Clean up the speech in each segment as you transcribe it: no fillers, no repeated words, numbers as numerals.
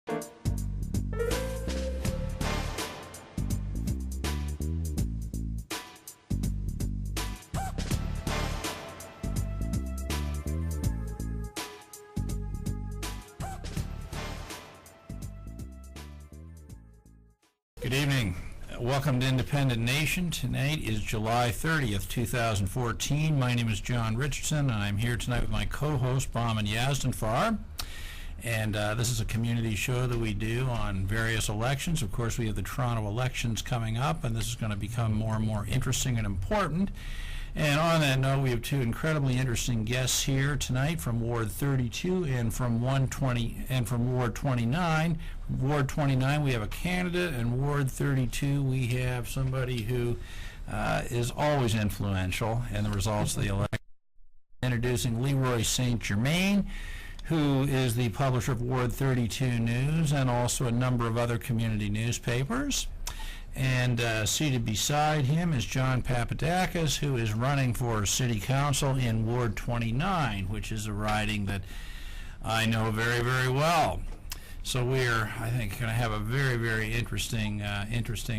Good evening. Welcome to Independent Nation. Tonight is July 30th, 2014. My name is John Richardson, and I'm here tonight with my co-host, Bahman Yazdanfar. And this is a community show that we do on various elections. Of course, we have the Toronto elections coming up, and this is going to become more and more interesting and important. And on that note, we have two incredibly interesting guests here tonight from Ward 32 and from 120 and from Ward 29. From Ward 29, we have a candidate, and Ward 32, we have somebody who is always influential in the results of the election. Introducing LeRoy St. Germaine, who is the publisher of Ward 32 News and also a number of other community newspapers. And seated beside him is John Papadakis, who is running for City Council in Ward 29, which is a riding that I know very, very well. So we're, I think, going to have a very, very interesting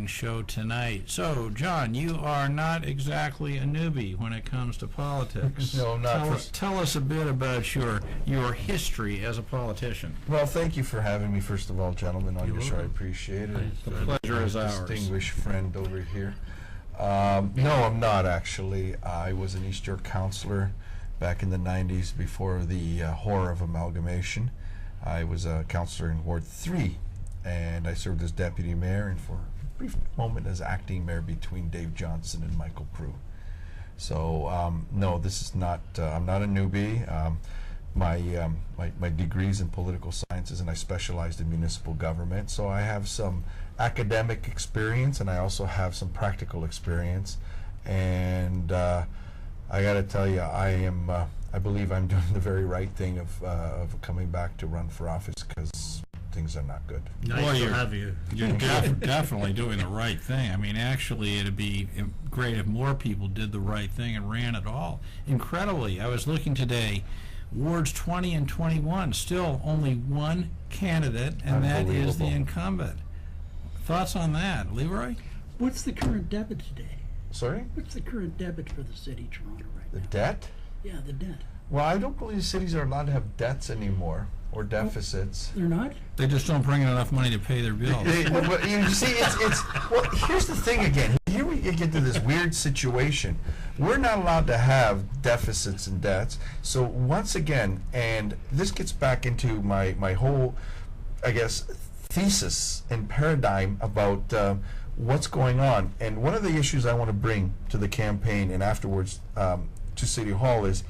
show tonight. So, John, you are not exactly a newbie when it comes to politics. No, not. Tell us a bit about your history as a politician. Well, thank you for having me, first of all, gentlemen, on your show. I appreciate it. The pleasure is ours. Distinguished friend over here. No, I'm not, actually. I was an East York councillor back in the 90s before the horror of amalgamation. I was a councillor in Ward 3, and I served as deputy mayor and for a brief moment as acting mayor between Dave Johnson and Michael Prue. So, no, this is not, I'm not a newbie. My degree's in political sciences, and I specialized in municipal government, so I have some academic experience, and I also have some practical experience. And I got to tell you, I believe I'm doing the very right thing of coming back to run for office, because things are not good. Nice to have you. You're definitely doing the right thing. I mean, actually, it'd be great if more people did the right thing and ran at all. Incredibly, I was looking today, Wards 20 and 21, still only one candidate, and that is the incumbent. Thoughts on that, LeRoy? What's the current debit today? Sorry? What's the current debit for the city of Toronto right now? The debt? Yeah, the debt. Well, I don't believe cities are allowed to have debts anymore, or deficits. They're not? They just don't bring in enough money to pay their bills. Well, you see, well, here's the thing again. Here we get to this weird situation. We're not allowed to have deficits and debts. So once again, and this gets back into my whole, I guess, thesis and paradigm about what's going on. And one of the issues I want to bring to the campaign and afterwards to City Hall is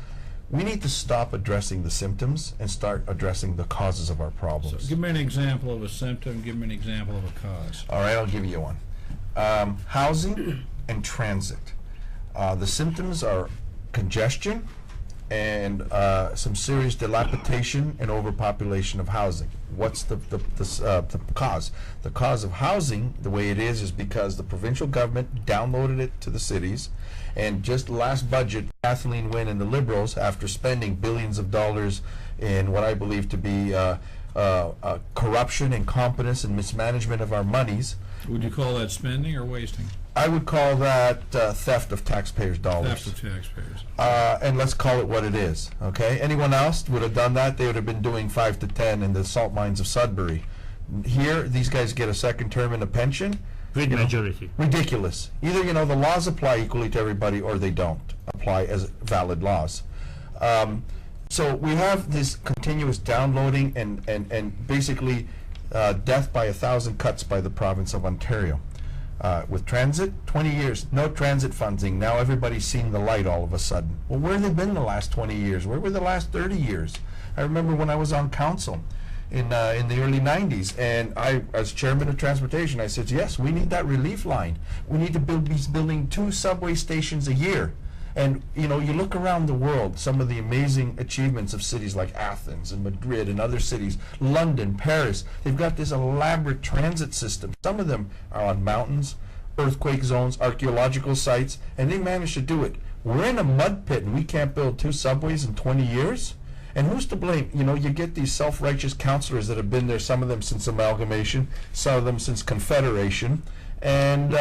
we need to stop addressing the symptoms and start addressing the causes of our problems. So give me an example of a symptom, give me an example of a cause. All right, I'll give you one. Housing and transit. The symptoms are congestion and some serious dilapidation and overpopulation of housing. What's the cause? The cause of housing, the way it is because the provincial government downloaded it to the cities, and just last budget, Kathleen Wynne and the Liberals, after spending billions of dollars in what I believe to be corruption, incompetence, and mismanagement of our monies. Would you call that spending or wasting? I would call that theft of taxpayers' dollars. Theft of taxpayers. And let's call it what it is, okay? Anyone else would have done that, they would have been doing 5 to 10 in the salt mines of Sudbury. Here, these guys get a second term and a pension. With majority. Ridiculous. Either, the laws apply equally to everybody, or they don't apply as valid laws. So we have this continuous downloading and basically death by 1,000 cuts by the province of Ontario. With transit, 20 years, no transit funding. Now everybody's seeing the light all of a sudden. Well, where have they been the last 20 years? Where were the last 30 years? I remember when I was on council in the early 90s, and I, as chairman of transportation, I said, yes, we need that relief line. We need to be building 2 subway stations a year. And you look around the world, some of the amazing achievements of cities like Athens and Madrid and other cities, London, Paris, they've got this elaborate transit system. Some of them are on mountains, earthquake zones, archaeological sites, and they managed to do it. We're in a mud pit and we can't build 2 subways in 20 years? And who's to blame? You know, you get these self-righteous counselors that have been there, some of them since amalgamation, some of them since Confederation, and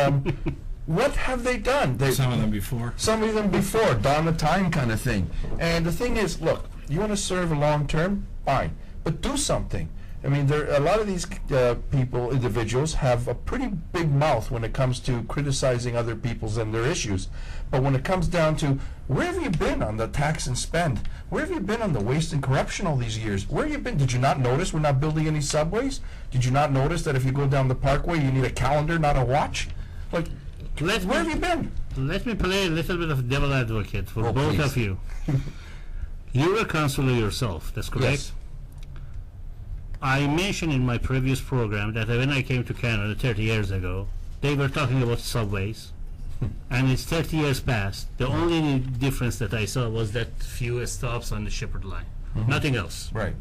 what have they done? Some of them before. Some of them before, dawn of time kind of thing. And the thing is, look, you want to serve a long term, fine, but do something. I mean, a lot of these individuals, have a pretty big mouth when it comes to criticizing other people's and their issues. But when it comes down to, where have you been on the tax and spend? Where have you been on the waste and corruption all these years? Where have you been? Did you not notice we're not building any subways? Did you not notice that if you go down the parkway, you need a calendar, not a watch? Like, where have you been? Let me play a little bit of devil advocate for Oh, both please. of you. You're a counselor yourself, that's correct? Yes. I mentioned in my previous program that when I came to Canada 30 years ago, they were talking about subways, and it's 30 years past. The only difference that I saw was that few stops on the Shepherd line, nothing else. Right.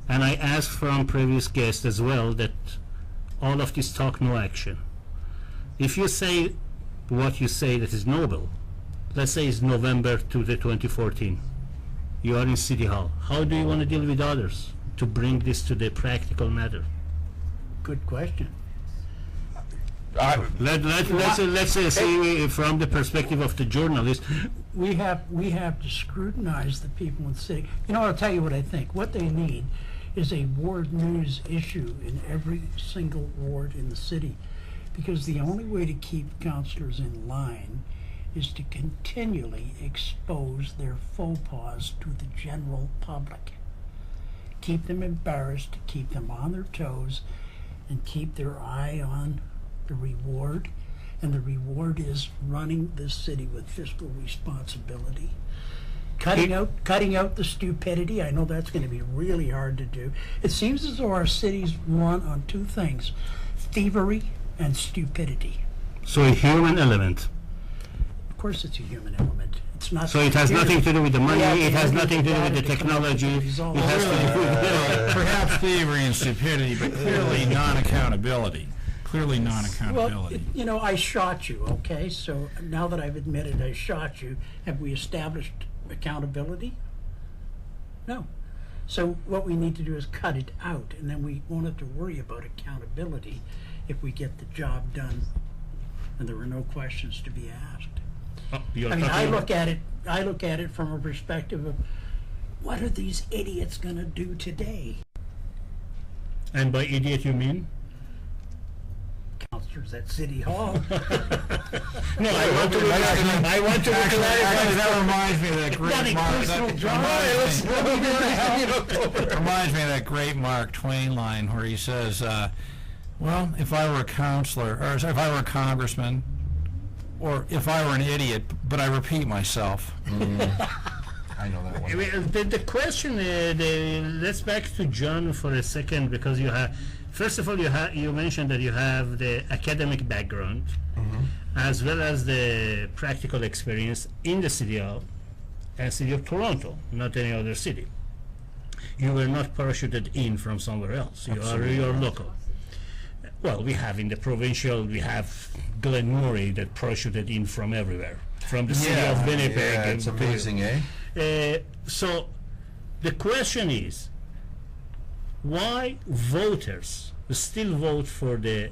And I asked from previous guests as well that all of this talk, no action. If you say what you say that is noble, let's say it's November to the 2014, you are in City Hall. How do you want to deal with others to bring this to the practical matter? Good question. Let's say from the perspective of the journalist. We have to scrutinize the people in the city. You know, I'll tell you what I think. What they need is a ward news issue in every single ward in the city, because the only way to keep councillors in line is to continually expose their faux pas to the general public. Keep them embarrassed, keep them on their toes, and keep their eye on the reward. And the reward is running this city with fiscal responsibility. Cutting out the stupidity. I know that's going to be really hard to do. It seems as though our cities run on two things: thievery and stupidity. So a human element. Of course it's a human element. It's not. So it has nothing to do with the money, Yeah, it has yeah, nothing to do with the yeah, technology, it yeah, has to do with... Perhaps thievery and stupidity, but clearly non-accountability. Clearly Well, non-accountability. you know, I shot you, okay? So now that I've admitted I shot you, have we established accountability? No. So what we need to do is cut it out, and then we won't have to worry about accountability if we get the job done and there are no questions to be asked. Oh, you're I mean, talking- I look at it from a perspective of, what are these idiots gonna do today? And by idiot you mean? Counselors at City Hall. No, I want to Actually, that reminds me of that great Nothing Mark. personal, That John. reminds me of that great Mark Twain line where he says, "Well, if I were a counselor, or if I were a congressman, or if I were an idiot, but I repeat myself." I know that one. Well, the question, let's back to John for a second, because you have, first of all, you mentioned that you have the academic background, as well as the practical experience in the city of Toronto, not any other city. You were not parachuted in from somewhere else. You're local. Well, we have in the provincial, we have Glen Murray that parachuted in from everywhere, from the city of Winnipeg. Yeah, it's and amazing, eh? So the question is, why voters still vote for the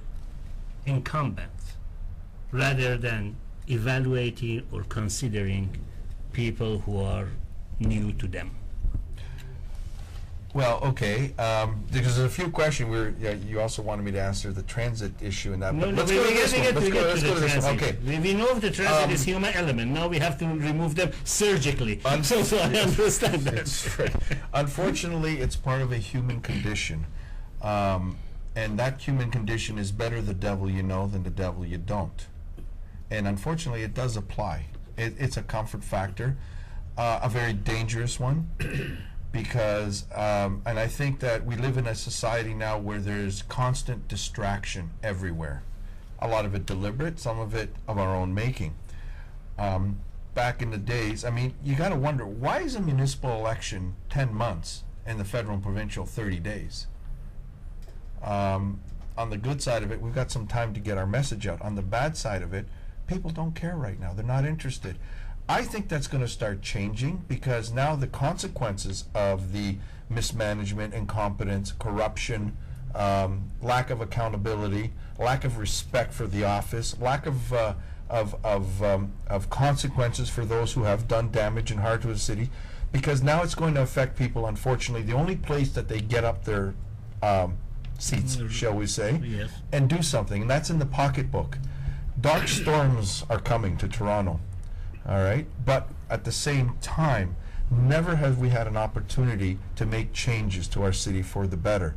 incumbent rather than evaluating or considering people who are new to them? Well, okay, because there's a few questions. You also wanted me to answer the transit issue and that. No, but no, let's we go to get this one. Let's go to this one. Okay. We know the transit is human element. Now we have to remove them surgically. So I understand that. That's right. Unfortunately, it's part of a human condition. And that human condition is better the devil you know than the devil you don't. And unfortunately, it does apply. It's a comfort factor, a very dangerous one. Because, and I think that we live in a society now where there's constant distraction everywhere. A lot of it deliberate, some of it of our own making. Back in the days, I mean, you got to wonder, why is a municipal election 10 months and the federal and provincial 30 days? On the good side of it, we've got some time to get our message out. On the bad side of it, people don't care right now. They're not interested. I think that's going to start changing, because now the consequences of the mismanagement, incompetence, corruption, lack of accountability, lack of respect for the office, lack of consequences for those who have done damage and harm to the city, because now it's going to affect people. Unfortunately, the only place that they get up their seats, shall we say, Yes. and do something, and that's in the pocketbook. Dark storms are coming to Toronto, all right? But at the same time, never have we had an opportunity to make changes to our city for the better.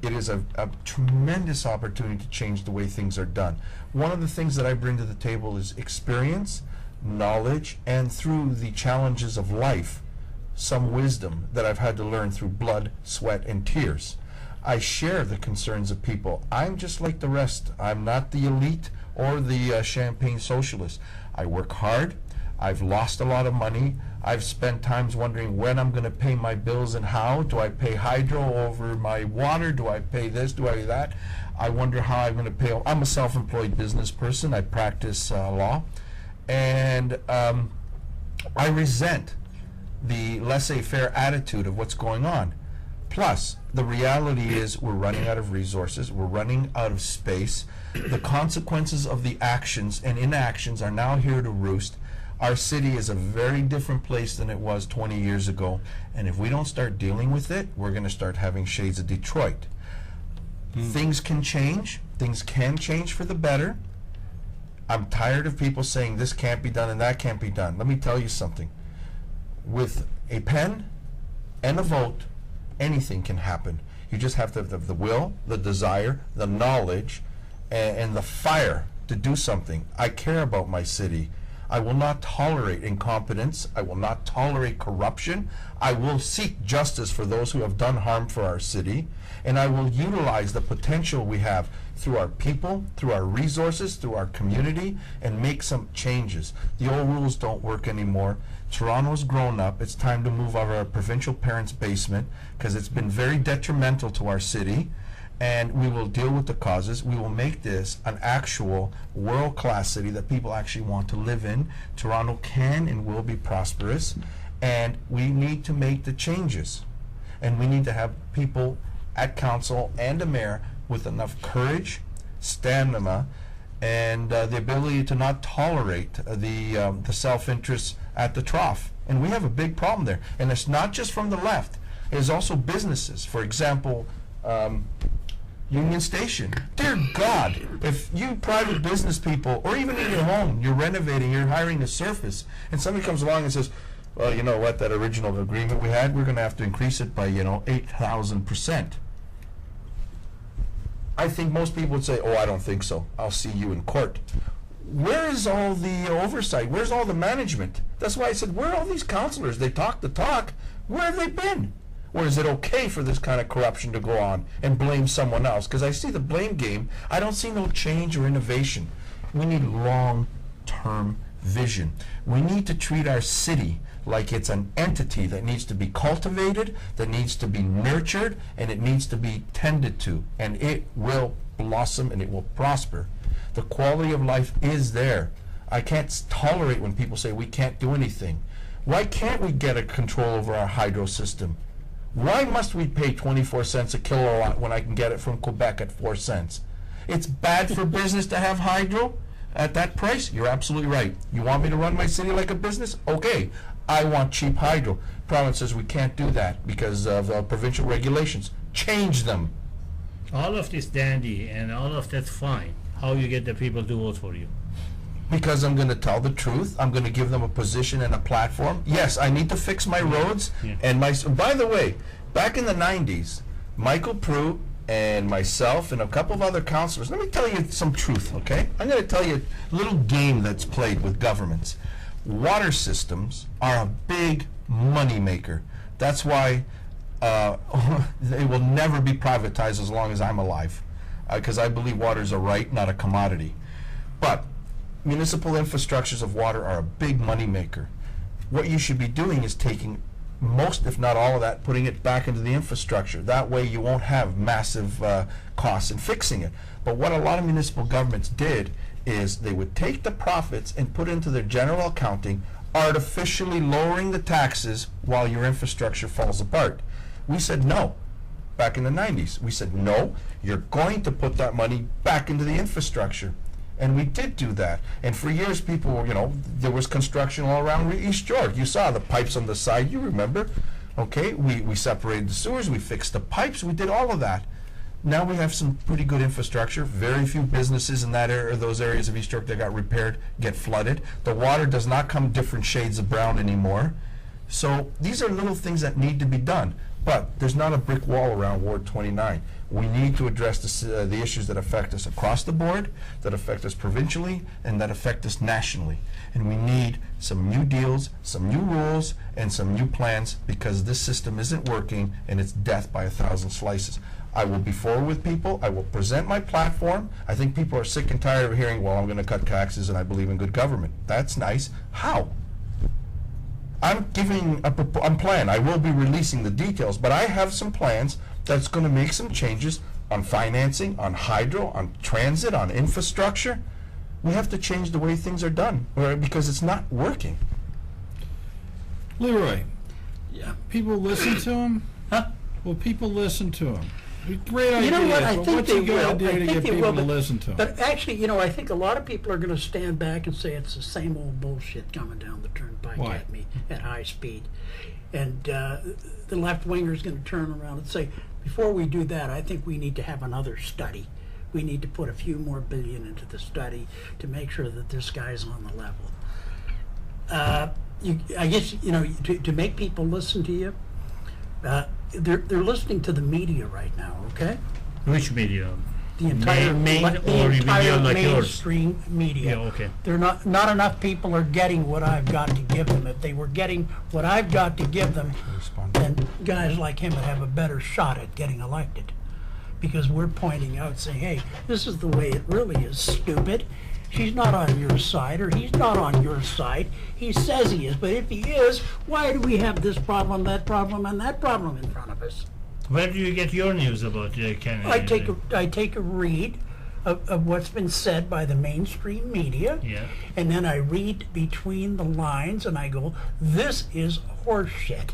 It is a tremendous opportunity to change the way things are done. One of the things that I bring to the table is experience, knowledge, and through the challenges of life, some wisdom that I've had to learn through blood, sweat, and tears. I share the concerns of people. I'm just like the rest. I'm not the elite or the champagne socialist. I work hard. I've lost a lot of money. I've spent times wondering when I'm going to pay my bills and how. Do I pay hydro over my water? Do I pay this? Do I that? I wonder how I'm going to pay. I'm a self-employed business person. I practice law. And I resent the laissez-faire attitude of what's going on. Plus, the reality is we're running out of resources. We're running out of space. The consequences of the actions and inactions are now here to roost. Our city is a very different place than it was 20 years ago. And if we don't start dealing with it, we're going to start having shades of Detroit. Things can change. Things can change for the better. I'm tired of people saying this can't be done and that can't be done. Let me tell you something. With a pen and a vote, anything can happen. You just have to have the will, the desire, the knowledge, and the fire to do something. I care about my city. I will not tolerate incompetence. I will not tolerate corruption. I will seek justice for those who have done harm for our city. And I will utilize the potential we have through our people, through our resources, through our community, and make some changes. The old rules don't work anymore. Toronto's grown up. It's time to move out of our provincial parents' basement, because it's been very detrimental to our city. And we will deal with the causes. We will make this an actual world-class city that people actually want to live in. Toronto can and will be prosperous. And we need to make the changes. And we need to have people at council and a mayor with enough courage, stamina, and the ability to not tolerate the self-interest at the trough. And we have a big problem there. And it's not just from the left. It's also businesses. For example, Union Station. Dear God, if you private business people, or even in your home, you're renovating, you're hiring a surface, and somebody comes along and says, well, you know what, that original agreement we had, we're going to have to increase it by, 8,000%. I think most people would say, oh, I don't think so. I'll see you in court. Where is all the oversight? Where's all the management? That's why I said, where are all these councillors? They talk the talk. Where have they been? Or is it okay for this kind of corruption to go on and blame someone else? Because I see the blame game. I don't see no change or innovation. We need long-term vision. We need to treat our city like it's an entity that needs to be cultivated, that needs to be nurtured, and it needs to be tended to. And it will blossom and it will prosper. The quality of life is there. I can't tolerate when people say we can't do anything. Why can't we get a control over our hydro system? Why must we pay 24 cents a kilowatt when I can get it from Quebec at 4 cents? It's bad for business to have hydro at that price. You're absolutely right. You want me to run my city like a business? Okay, I want cheap hydro. Province says we can't do that because of provincial regulations. Change them. All of this dandy and all of that's fine. How you get the people to vote for you? Because I'm going to tell the truth. I'm going to give them a position and a platform. Yes, I need to fix my roads. Yeah. And by the way, back in the 90s, Michael Prue and myself and a couple of other councillors, let me tell you some truth, okay? I'm going to tell you a little game that's played with governments. Water systems are a big money maker. That's why they will never be privatized as long as I'm alive, because I believe water is a right, not a commodity. But municipal infrastructures of water are a big money maker. What you should be doing is taking most, if not all of that, putting it back into the infrastructure. That way you won't have massive costs in fixing it. But what a lot of municipal governments did is they would take the profits and put into their general accounting, artificially lowering the taxes while your infrastructure falls apart. We said no. Back in the 90s, we said, no, you're going to put that money back into the infrastructure. And we did do that. And for years, people were, there was construction all around East York. You saw the pipes on the side, you remember. Okay, we separated the sewers, we fixed the pipes, we did all of that. Now we have some pretty good infrastructure. Very few businesses in that area, those areas of East York that got repaired, get flooded. The water does not come different shades of brown anymore. So these are little things that need to be done. But there's not a brick wall around Ward 29. We need to address the issues that affect us across the board, that affect us provincially, and that affect us nationally. And we need some new deals, some new rules, and some new plans, because this system isn't working and it's death by 1,000 slices. I will be forward with people. I will present my platform. I think people are sick and tired of hearing, well, I'm going to cut taxes and I believe in good government. That's nice. How? I'm giving a plan. I will be releasing the details, but I have some plans that's going to make some changes on financing, on hydro, on transit, on infrastructure. We have to change the way things are done because it's not working. LeRoy, Yeah. people listen to him? Huh? Will people listen to him? Great idea. You know what? I but think what's they he will. got to do I to think get they people will, to listen to him? But actually, I think a lot of people are going to stand back and say it's the same old bullshit coming down the turnpike Why? at me at high speed. And the left winger is going to turn around and say, before we do that, I think we need to have another study. We need to put a few more billion into the study to make sure that this guy's on the level. I guess, to make people listen to you, they're listening to the media right now, okay? Which media? The entire Main the or entire media like yours? mainstream media. Yeah, okay. They're not enough people are getting what I've got to give them. If they were getting what I've got to give them, then guys like him would have a better shot at getting elected. Because we're pointing out, saying, hey, this is the way it really is, stupid. She's not on your side, or he's not on your side. He says he is, but if he is, why do we have this problem, and that problem in front of us? Where do you get your news about Canada? I take a read of what's been said by the mainstream media, Yeah. and then I read between the lines, and I go, this is horseshit.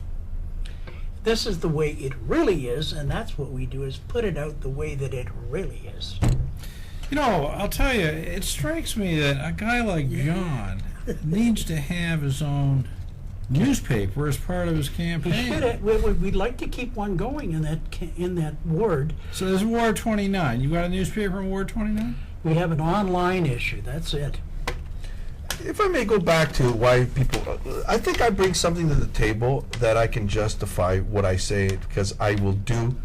This is the way it really is, and that's what we do, is put it out the way that it really is. I'll tell you, it strikes me that a guy like John needs to have his own newspaper as part of his campaign. We'd like to keep one going in that ward. So there's Ward 29. You got a newspaper in Ward 29? We have an online issue, that's it. If I may go back to why people, I think I bring something to the table that I can justify what I say, because I will do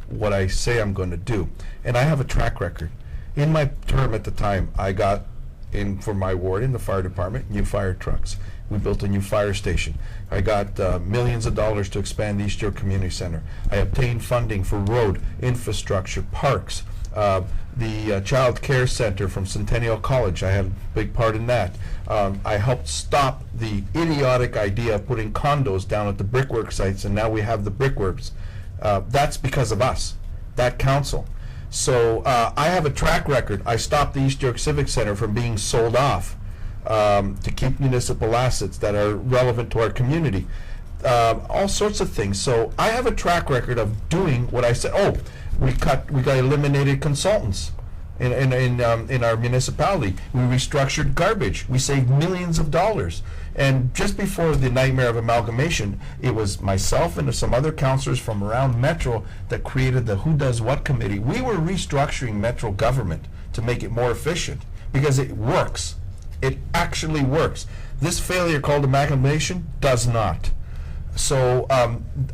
what I say I'm going to do. And I have a track record. In my term at the time, I got in for my ward in the fire department, new fire trucks. We built a new fire station. I got millions of dollars to expand the East York Community Center. I obtained funding for road, infrastructure, parks, the child care center from Centennial College. I had a big part in that. I helped stop the idiotic idea of putting condos down at the brickwork sites, and now we have the brickworks. That's because of us, that council. So I have a track record. I stopped the East York Civic Center from being sold off to keep municipal assets that are relevant to our community. All sorts of things. So I have a track record of doing what I said. Oh, we got eliminated consultants in our municipality. We restructured garbage. We saved millions of dollars. And just before the nightmare of amalgamation, it was myself and some other councillors from around Metro that created the Who Does What committee. We were restructuring Metro government to make it more efficient because it works. It actually works. This failure called amalgamation does not. So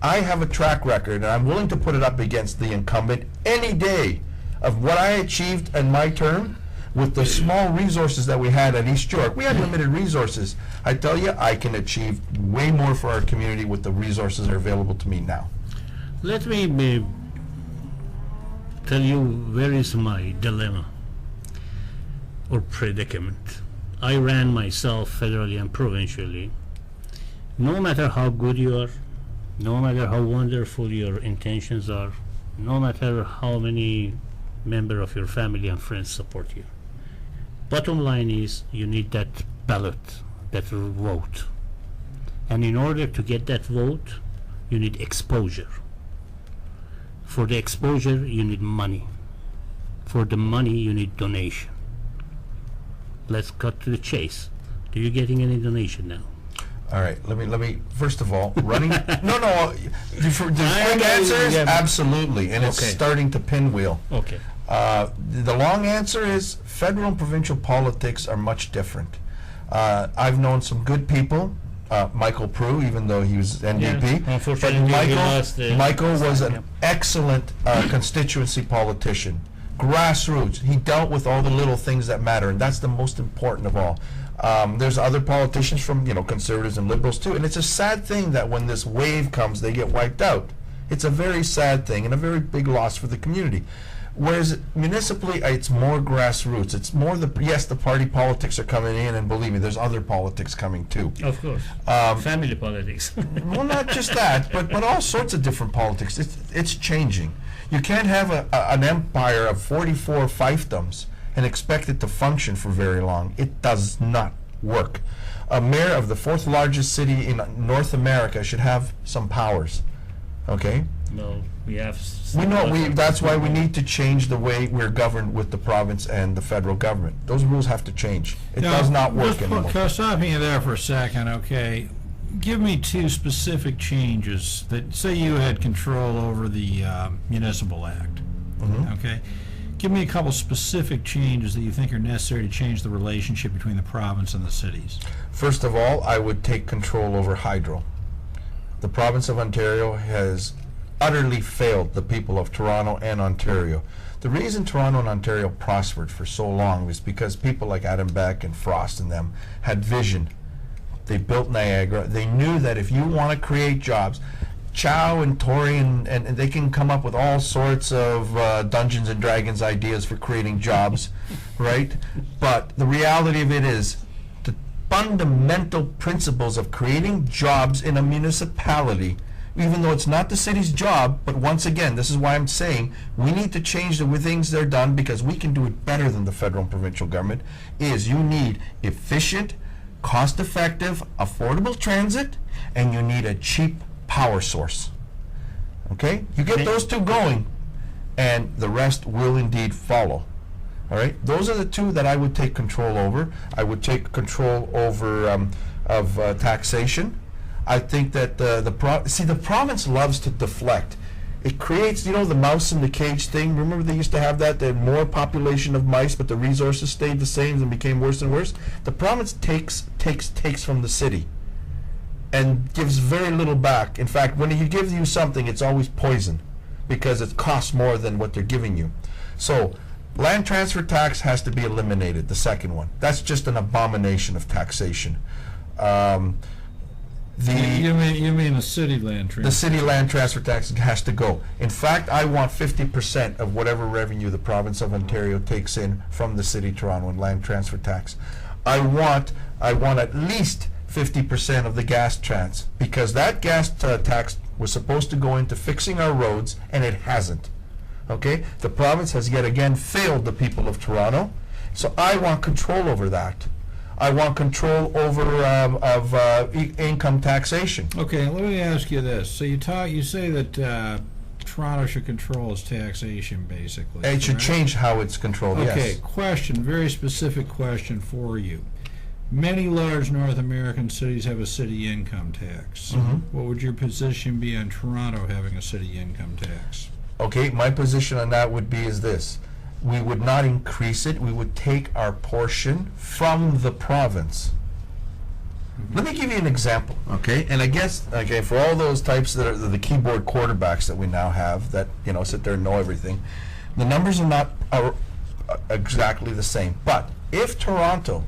I have a track record, and I'm willing to put it up against the incumbent any day of what I achieved in my term with the small resources that we had at East York. We had limited resources. I tell you, I can achieve way more for our community with the resources that are available to me now. Let me tell you where is my dilemma or predicament. I ran myself federally and provincially. No matter how good you are, no matter how wonderful your intentions are, no matter how many members of your family and friends support you, Bottom line is you need that ballot, that vote. And in order to get that vote, you need exposure. For the exposure, you need money. For the money, you need donation. Let's cut to the chase. Do you getting any donation now? All right, let me, first of all, running, no, the quick answer is absolutely, and it's Okay. starting to pinwheel. Okay. The long answer is federal and provincial politics are much different. I've known some good people, Michael Prue, even though he was NDP. Yeah, unfortunately, but he lost the- Michael was an Yep. excellent constituency politician. Grassroots. He dealt with all the little things that matter, and that's the most important of all. There's other politicians from, conservatives and liberals too, and it's a sad thing that when this wave comes, they get wiped out. It's a very sad thing and a very big loss for the community. Whereas municipally, it's more grassroots. It's more yes, the party politics are coming in, and believe me, there's other politics coming too. Of course. Family politics. Well, not just that, but all sorts of different politics. It's changing. You can't have an empire of 44 fiefdoms and expect it to function for very long. It does not work. A mayor of the fourth largest city in North America should have some powers. Okay? No, we have. We know that's why we need to change the way we're governed with the province and the federal government. Those rules have to change. It does not work anymore. Stopping you there for a second, okay. Give me two specific changes that, say you had control over the Municipal Act, okay? Give me a couple specific changes that you think are necessary to change the relationship between the province and the cities. First of all, I would take control over hydro. The province of Ontario has utterly failed the people of Toronto and Ontario. The reason Toronto and Ontario prospered for so long was because people like Adam Beck and Frost and them had vision. They built Niagara. They knew that if you want to create jobs, Chow and Tory and they can come up with all sorts of Dungeons and Dragons ideas for creating jobs, right? But the reality of it is the fundamental principles of creating jobs in a municipality, even though it's not the city's job, but once again, this is why I'm saying we need to change the way things they're done because we can do it better than the federal and provincial government, is you need efficient, cost-effective, affordable transit, and you need a cheap power source. Okay? You get those two going, and the rest will indeed follow. All right? Those are the two that I would take control over. I would take control over taxation. I think that the province loves to deflect. It creates, the mouse in the cage thing. Remember they used to have that? They had more population of mice, but the resources stayed the same and became worse and worse. The province takes from the city and gives very little back. In fact, when he gives you something, it's always poison because it costs more than what they're giving you. So land transfer tax has to be eliminated, the second one. That's just an abomination of taxation. You mean the city land transfer? The city land transfer tax has to go. In fact, I want 50% of whatever revenue the province of Ontario takes in from the city of Toronto in land transfer tax. I want at least 50% of the gas trans, because that gas tax was supposed to go into fixing our roads, and it hasn't. Okay? The province has yet again failed the people of Toronto, so I want control over that. I want control over income taxation. Okay, let me ask you this. So you say that Toronto should control its taxation, basically. It should correct? change how it's controlled, Okay, yes. question, very specific question for you. Many large North American cities have a city income tax. Mhm. What would your position be on Toronto having a city income tax? Okay, my position on that would be is this. We would not increase it. We would take our portion from the province. Let me give you an example, okay? And I guess, okay, for all those types that are the keyboard quarterbacks that we now have that, sit there and know everything, the numbers are not exactly the same. But if Toronto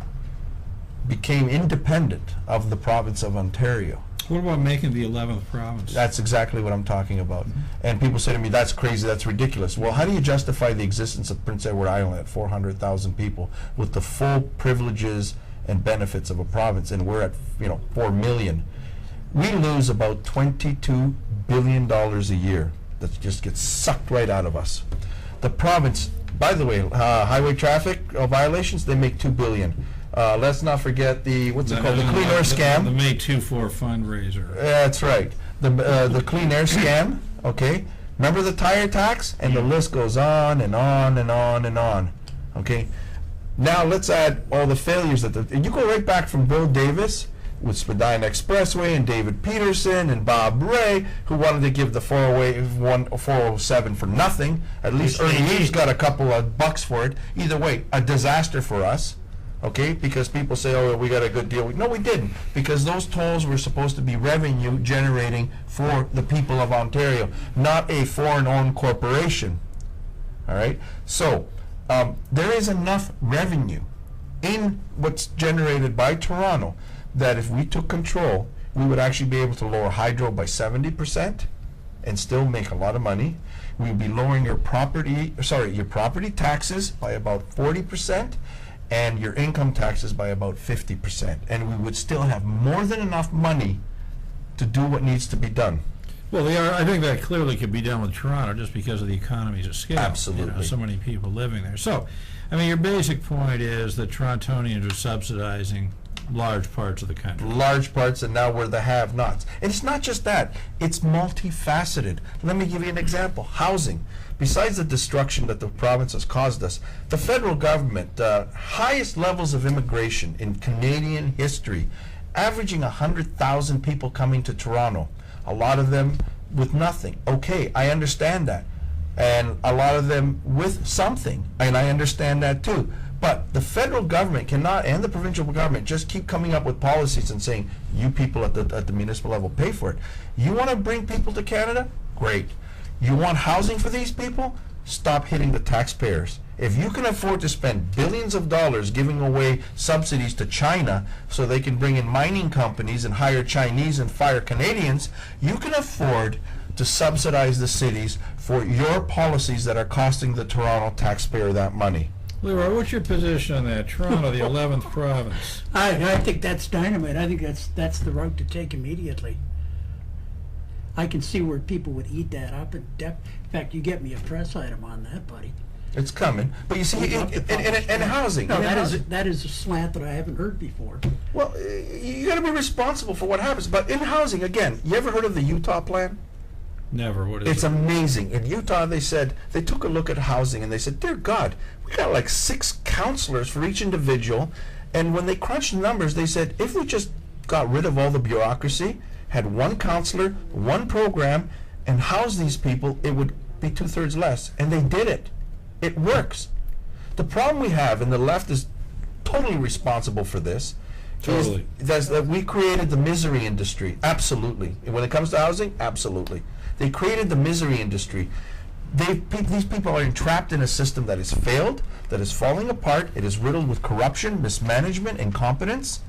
became independent of the province of Ontario, What about making the 11th province? that's exactly what I'm talking about. And people say to me, that's crazy, that's ridiculous. Well, how do you justify the existence of Prince Edward Island at 400,000 people with the full privileges and benefits of a province, and we're at 4 million? We lose about $22 billion a year that just gets sucked right out of us. The province By the way, highway traffic violations, they make $2 billion. Let's not forget the, what's it called, the Clean Air The scam. May 2-4 fundraiser. That's right. The Clean Air scam, okay? Remember the tire tax? And the list goes on and on and on and on, okay? Now let's add all the failures and you go right back from Bill Davis with Spadina Expressway and David Peterson and Bob Ray, who wanted to give the 407 for nothing. At least Ernie Reeves got a couple of bucks for it. Either way, a disaster for us, okay? Because people say, oh, we got a good deal. No, we didn't, because those tolls were supposed to be revenue generating for the people of Ontario, not a foreign-owned corporation, all right? So there is enough revenue in what's generated by Toronto that if we took control, we would actually be able to lower hydro by 70% and still make a lot of money. We would be lowering your property taxes by about 40% and your income taxes by about 50%. And we would still have more than enough money to do what needs to be done. Well, I think that clearly could be done with Toronto just because of the economies of scale. Absolutely. So many people living there. So, I mean, your basic point is that Torontonians are subsidizing large parts of the country. Large parts, and now we're the have-nots. And it's not just that, it's multifaceted. Let me give you an example. Housing. Besides the destruction that the province has caused us, the federal government, highest levels of immigration in Canadian history, averaging 100,000 people coming to Toronto, a lot of them with nothing. Okay, I understand that. And a lot of them with something, and I understand that too. But the federal government cannot, and the provincial government, just keep coming up with policies and saying, you people at the municipal level pay for it. You want to bring people to Canada? Great. You want housing for these people? Stop hitting the taxpayers. If you can afford to spend billions of dollars giving away subsidies to China so they can bring in mining companies and hire Chinese and fire Canadians, you can afford to subsidize the cities for your policies that are costing the Toronto taxpayer that money. LeRoy, what's your position on that? Toronto, the 11th province. I think that's dynamite. I think that's the route to take immediately. I can see where people would eat that up in depth. In fact, you get me a press item on that, buddy. It's coming. But you see, in housing. No, that is a slant that I haven't heard before. Well, you got to be responsible for what happens. But in housing, again, you ever heard of the Utah plan? Never. What is It's it? amazing. In Utah, they took a look at housing and they said, dear God, we got like 6 counselors for each individual. And when they crunched the numbers, they said, if we just got rid of all the bureaucracy, had one counselor, one program, and housed these people, it would be 2/3 less. And they did it. It works. The problem we have, and the left is totally responsible for this, Totally. is that we created the misery industry. Absolutely. And when it comes to housing, absolutely. They created the misery industry. These people are entrapped in a system that has failed, that is falling apart. It is riddled with corruption, mismanagement, incompetence.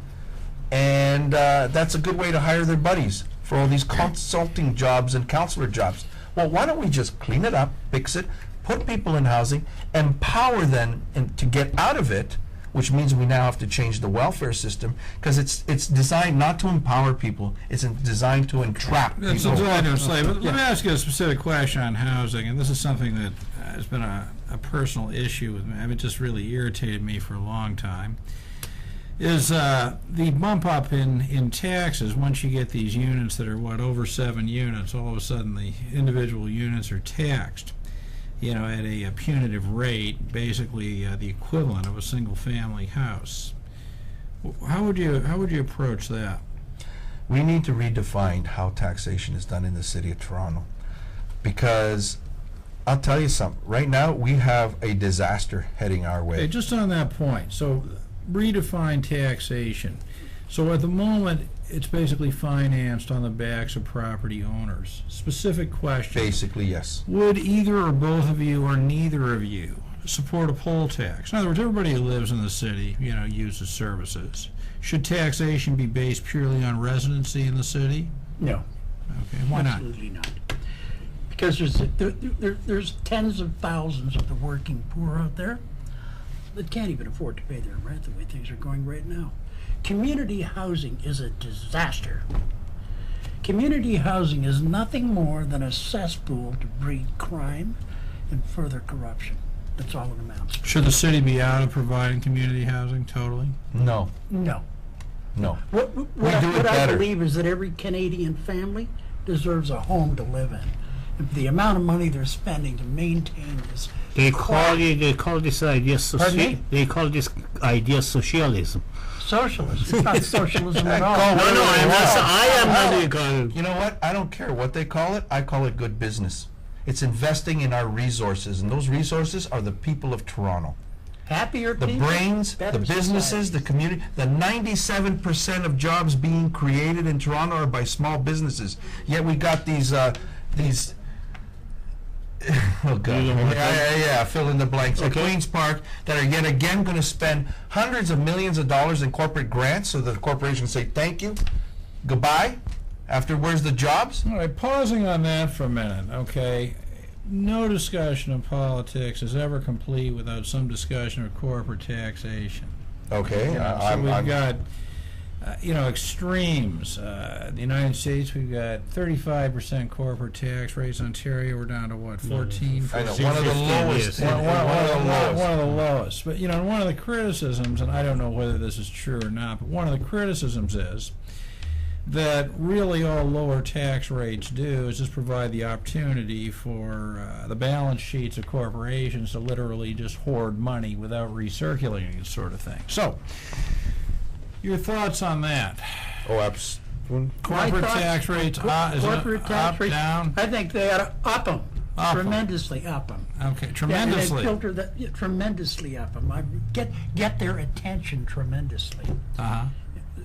And that's a good way to hire their buddies for all these consulting jobs and counselor jobs. Well, why don't we just clean it up, fix it, put people in housing, empower them to get out of it, which means we now have to change the welfare system, because it's designed not to empower people, it's designed to entrap It's people. designed to enslave. But let me ask you a specific question on housing, and this is something that has been a personal issue with me. I mean, it just really irritated me for a long time. Is the bump up in taxes once you get these units that are, over 7 units, all of a sudden the individual units are taxed, at a punitive rate, basically the equivalent of a single-family house. How would you approach that? We need to redefine how taxation is done in the city of Toronto, because I'll tell you something. Right now, we have a disaster heading our way. Okay, just on that point, so redefine taxation. So at the moment, it's basically financed on the backs of property owners. Specific question. Basically, yes. Would either or both of you or neither of you support a poll tax? In other words, everybody who lives in the city, uses services. Should taxation be based purely on residency in the city? No. Okay, why not? Absolutely not. Because there's tens of thousands of the working poor out there that can't even afford to pay their rent the way things are going right now. Community housing is a disaster. Community housing is nothing more than a cesspool to breed crime and further corruption. That's all it amounts to. Should the city be out of providing community housing totally? No, No. no. What do it what I better. believe is that every Canadian family deserves a home to live in. And the amount of money they're spending to maintain this. They call this idea Pardon me? they call this idea socialism. Socialist. It's not socialism at all. Call No, no, I am not equal. You know what? I don't care what they call it. I call it good business. It's investing in our resources, and those resources are the people of Toronto. Happier The people, brains, better the businesses, society. the community. The 97% of jobs being created in Toronto are by small businesses. Yet we got these. Oh God! Yeah. Fill in the blanks. At Queens Park, that are yet again going to spend hundreds of millions of dollars in corporate grants, so that the corporations say thank you, goodbye. After, where's the jobs? All right, pausing on that for a minute, okay? No discussion of politics is ever complete without some discussion of corporate taxation. Okay, So we've got, extremes. The United States, we've got 35% corporate tax rates. Ontario, we're down to what, 14? I know, one of the lowest. Yes. One of the lowest. But, one of the criticisms, and I don't know whether this is true or not, but one of the criticisms is that really all lower tax rates do is just provide the opportunity for the balance sheets of corporations to literally just hoard money without recirculating it, sort of thing. So, your thoughts on that? Oh, absolutely. Corporate My thoughts- tax rates, is it corporate tax up, rates, down? I think they ought to up them. Up 'em. Tremendously up them. Okay, tremendously. Filter that, tremendously up them. Get their attention tremendously. Uh-huh.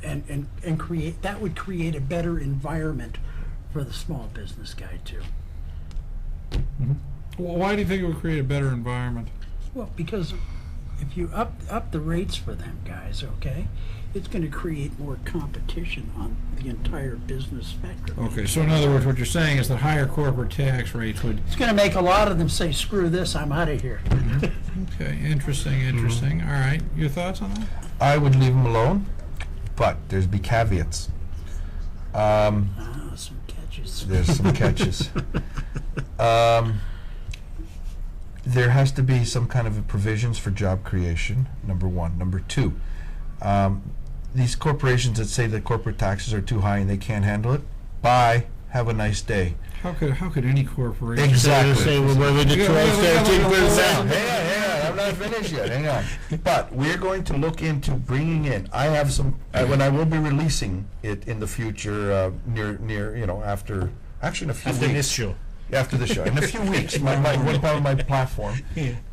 And create, that would create a better environment for the small business guy too. Well, why do you think it would create a better environment? Well, because if you up the rates for them guys, okay, it's going to create more competition on the entire business spectrum. Okay, so in other words, what you're saying is that higher corporate tax rates would... It's going to make a lot of them say, screw this, I'm out of here. Okay, interesting. All right, your thoughts on that? I would leave them alone, but there's be caveats. Some catches. There's some catches. There has to be some kind of provisions for job creation, number one. Number two, these corporations that say that corporate taxes are too high and they can't handle it, bye, have a nice day. How could any corporation... Exactly. Say, well, with the 12-13%. Hey, I'm not finished yet. Hang on. But we're going to look into bringing in. I have some. When I will be releasing it in the future, near after. Actually, in a few After weeks. this show. After the show, in a few weeks, one part of my platform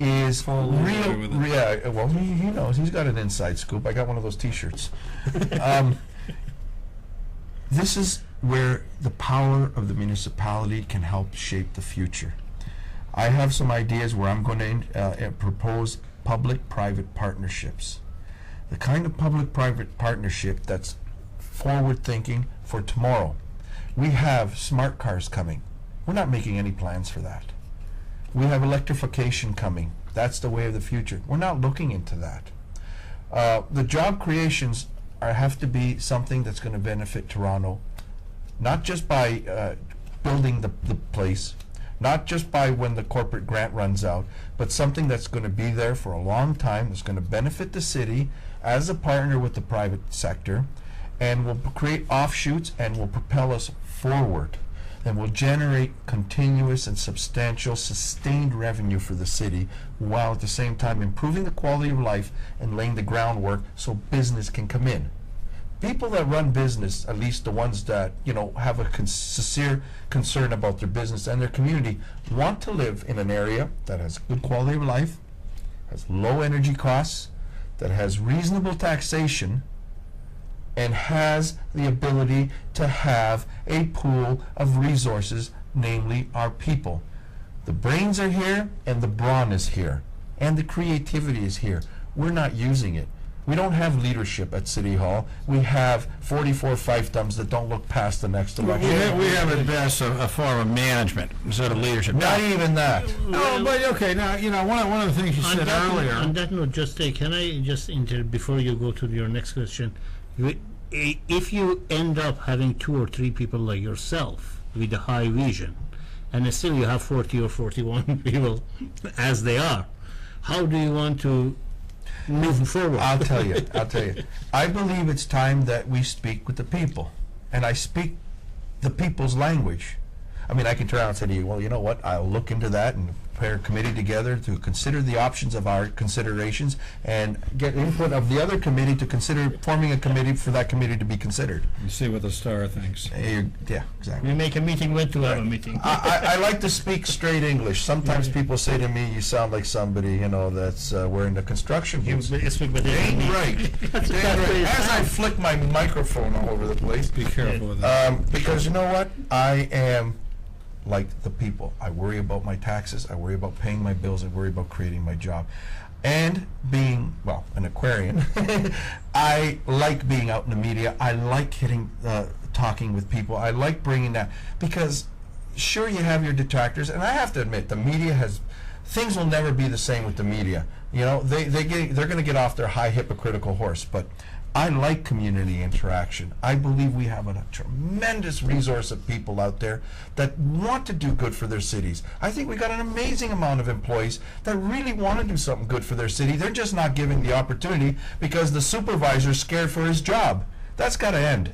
is Follow real. Leroy with it. Yeah, well, he knows. He's got an inside scoop. I got one of those T-shirts. This is where the power of the municipality can help shape the future. I have some ideas where I'm going to propose public-private partnerships. The kind of public-private partnership that's forward-thinking for tomorrow. We have smart cars coming. We're not making any plans for that. We have electrification coming. That's the way of the future. We're not looking into that. The job creations have to be something that's going to benefit Toronto, not just by building the place, not just by when the corporate grant runs out, but something that's going to be there for a long time, that's going to benefit the city as a partner with the private sector, and will create offshoots and will propel us forward, and will generate continuous and substantial, sustained revenue for the city, while at the same time improving the quality of life and laying the groundwork so business can come in. People that run business, at least the ones that have a sincere concern about their business and their community, want to live in an area that has good quality of life, has low energy costs, that has reasonable taxation, and has the ability to have a pool of resources, namely our people. The brains are here, and the brawn is here, and the creativity is here. We're not using it. We don't have leadership at City Hall. We have 44 fiefdoms that don't look past the next election. We have at best a form of management instead of leadership. Not even that. No, but okay, now, one of the things you said earlier... On that note, can I just before you go to your next question? If you end up having 2 or 3 people like yourself with a high vision, and still you have 40 or 41 people as they are, how do you want to move forward? I'll tell you. I believe it's time that we speak with the people, and I speak the people's language. I mean, I can turn around and say to you, well, you know what? I'll look into that and prepare a committee together to consider the options of our considerations and get input of the other committee to consider forming a committee for that committee to be considered. You see what the star thinks. Yeah, exactly. We make a meeting when to have a meeting. I like to speak straight English. Sometimes people say to me, you sound like somebody, you know, that's wearing the construction You boots. speak with Dang the right. Dang right. As I flick my microphone all over the place. Be careful with that. Because you know what? I am like the people. I worry about my taxes. I worry about paying my bills. I worry about creating my job. And being, well, an Aquarian, I like being out in the media. I like talking with people. I like bringing that, because sure, you have your detractors, and I have to admit, the media things will never be the same with the media. You know, they're going to get off their high hypocritical horse, but I like community interaction. I believe we have a tremendous resource of people out there that want to do good for their cities. I think we got an amazing amount of employees that really want to do something good for their city. They're just not given the opportunity because the supervisor's scared for his job. That's got to end.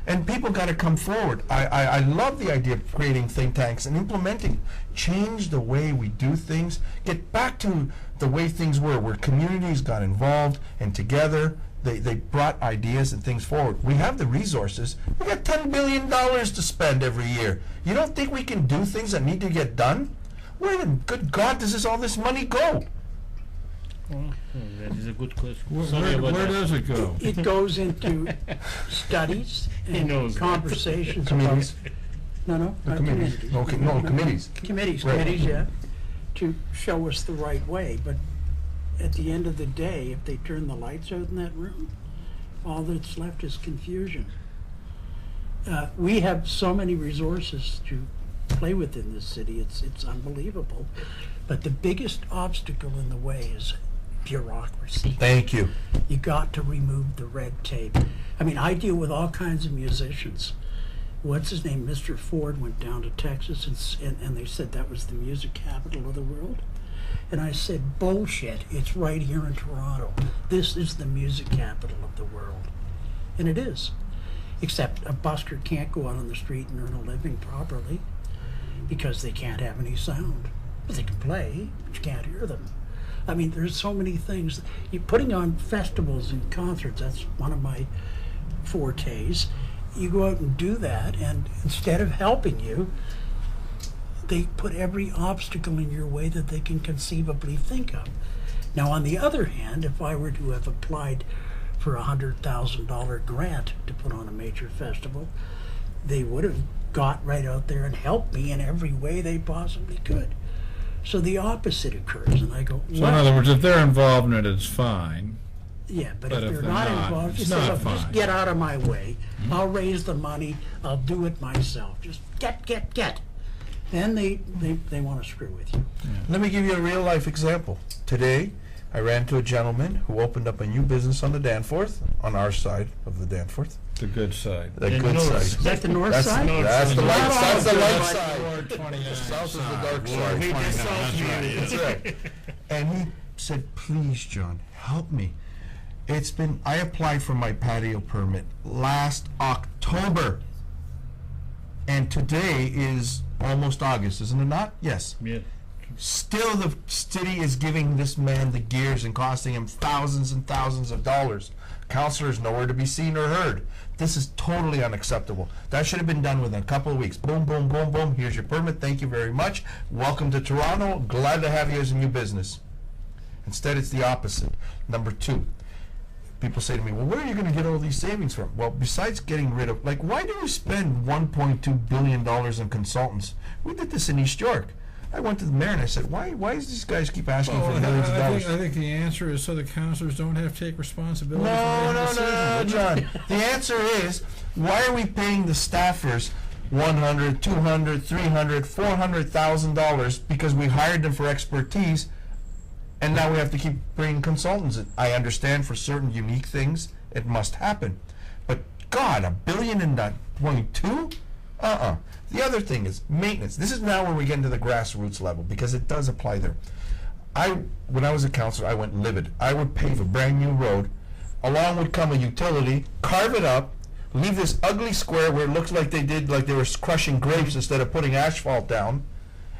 And people got to come forward. I love the idea of creating think tanks and implementing, change the way we do things, get back to the way things were, where communities got involved and together they brought ideas and things forward. We have the resources. We got $10 billion to spend every year. You don't think we can do things that need to get done? Where in good God does all this money go? That is a good question. Where does it go? It goes into studies He and knows that. conversations Committees. about, no, not Committees. communities. Okay, no, committees. Committees, Right. yeah, to show us the right way, but at the end of the day, if they turn the lights out in that room, all that's left is confusion. We have so many resources to play with in this city, it's unbelievable. But the biggest obstacle in the way is bureaucracy. Thank you. You got to remove the red tape. I mean, I deal with all kinds of musicians. What's his name? Mr. Ford went down to Texas and they said that was the music capital of the world. And I said, bullshit, it's right here in Toronto. This is the music capital of the world. And it is. Except a busker can't go out on the street and earn a living properly because they can't have any sound. But they can play, but you can't hear them. I mean, there's so many things. You're putting on festivals and concerts, that's one of my fortes. You go out and do that, and instead of helping you, they put every obstacle in your way that they can conceivably think of. Now, on the other hand, if I were to have applied for a $100,000 grant to put on a major festival, they would have got right out there and helped me in every way they possibly could. So the opposite occurs, and I go, So in other words, if they're involved in it, it's fine. yeah, but But if if they're they're not not, involved, you it's say, not look, just fine. get out of my way. I'll raise the money. I'll do it myself. Just get. Then they want to screw with you. Let me give you a real life example. Today, I ran into a gentleman who opened up a new business on the Danforth, on our side of the Danforth. The good side. The The good north. side. Is that the north That's, side? that's the light. That's the light North side. Ward 29. South is the dark Ward side. 29, That's right. That's right. And he said, "Please, John, help me. I applied for my patio permit last October, and today is almost August, isn't it not? Yes. Yeah. Still, the city is giving this man the gears and costing him thousands and thousands of dollars. Counselors nowhere to be seen or heard. This is totally unacceptable. That should have been done within a couple of weeks. Boom, boom, boom, boom. Here's your permit. Thank you very much. Welcome to Toronto. Glad to have you as a new business. Instead, it's the opposite. Number two, people say to me, well, where are you going to get all these savings from? Well, besides getting rid of, like, why do we spend $1.2 billion in consultants? We did this in East York. I went to the mayor and I said, why does these guys keep asking for millions of dollars? I think the answer is so the councilors don't have to take responsibility for No, making decisions. John. The answer is, why are we paying the staffers $100, $200, $300, $400,000 because we hired them for expertise, and now we have to keep bringing consultants in? I understand for certain unique things it must happen, but God, $1 billion and not 0.2? The other thing is maintenance. This is now where we get into the grassroots level, because it does apply there. When I was a councilor, I went livid. I would pave a brand new road, along would come a utility, carve it up, leave this ugly square where it looks like they were crushing grapes instead of putting asphalt down,